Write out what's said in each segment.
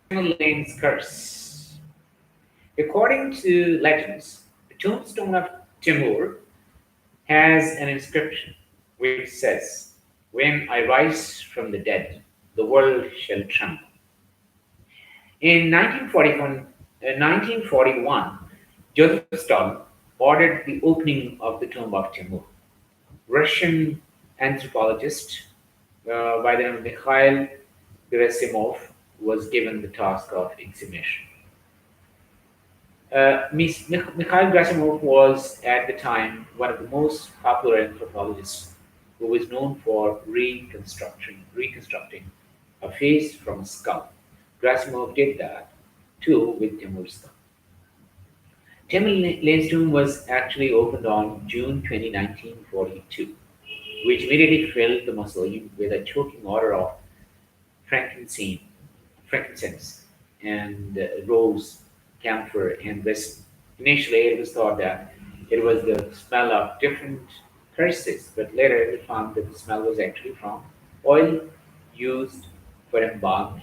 Tamerlane's curse. According to legends, the tombstone of Timur has an inscription which says, "When I rise from the dead, the world shall tremble." In 1941, Joseph Stalin ordered the opening of the tomb of Timur. Russian anthropologist by the name of Mikhail Gerasimov was given the task of exhumation. Mikhail Gerasimov was at the time one of the most popular anthropologists who was known for reconstructing a face from a skull. Gerasimov did that too with Timur's skull. Tamerlane's tomb was actually opened on June 20, 1942, which immediately filled the mausoleum with a choking odor of frankincense, frankincense and rose, camphor, and resin. Initially, it was thought that it was the smell of different curses, but later we found that the smell was actually from oil used for embalming.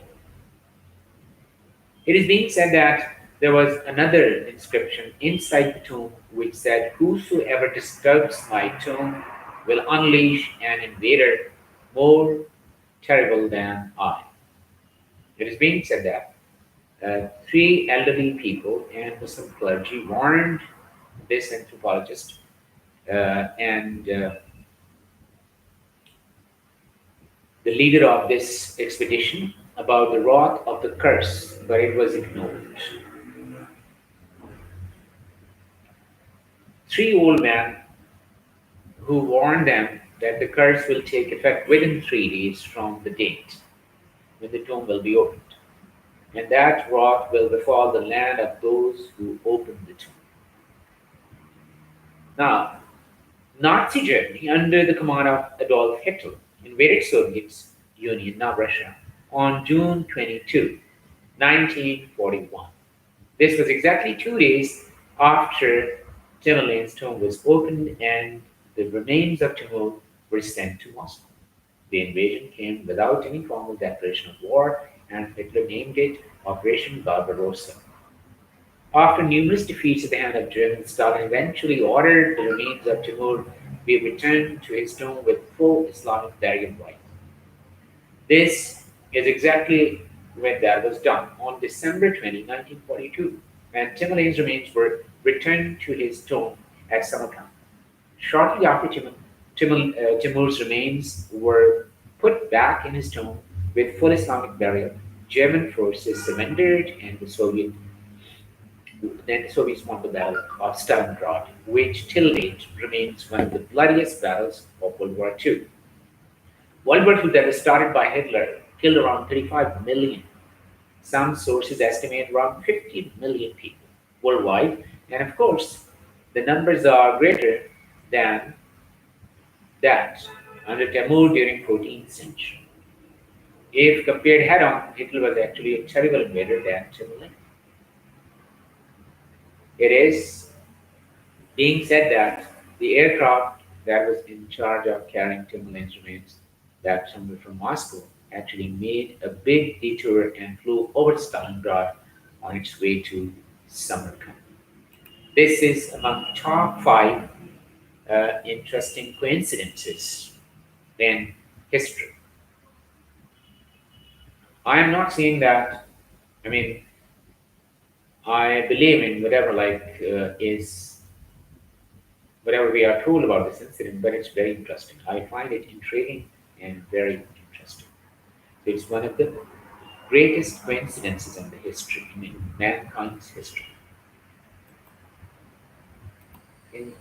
It is being said that there was another inscription inside the tomb which said, "Whosoever disturbs my tomb will unleash an invader more terrible than I." It is being said that three elderly people and Muslim clergy warned this anthropologist and the leader of this expedition about the wrath of the curse, but it was ignored. Three old men who warned them that the curse will take effect within 3 days from the date when the tomb will be opened, and that wrath will befall the land of those who open the tomb. Now, Nazi Germany, under the command of Adolf Hitler, invaded Soviet Union, now Russia, on June 22, 1941. This was exactly 2 days after Tamerlane's tomb was opened and the remains of Timur were sent to Moscow. The invasion came without any formal declaration of war, and Hitler named it Operation Barbarossa. After numerous defeats at the hand of Germans, Stalin eventually ordered the remains of Timur be returned to his tomb with full Islamic burial rites. This is exactly when that was done on December 20, 1942, and Tamerlane's remains were returned to his tomb at Samarkand. Shortly after Timur's remains were put back in his tomb with full Islamic burial, German forces surrendered, and the Soviets won the Battle of Stalingrad, which till date remains one of the bloodiest battles of World War II. World War II that was started by Hitler killed around 35 million. Some sources estimate around 50 million people worldwide, and of course, the numbers are greater than that under Timur during 14th century. If compared head-on, Hitler was actually a terrible invader than Tamerlane. It is being said that the aircraft that was in charge of carrying Tamerlane's remains that somewhere from Moscow actually made a big detour and flew over Stalingrad on its way to Samarkand. This is among top five interesting coincidences in history. I am not saying that. I mean, I believe in whatever is whatever we are told about this incident, but it's very interesting. I find it intriguing and very interesting. It's one of the greatest coincidences in the history, in mankind's history. In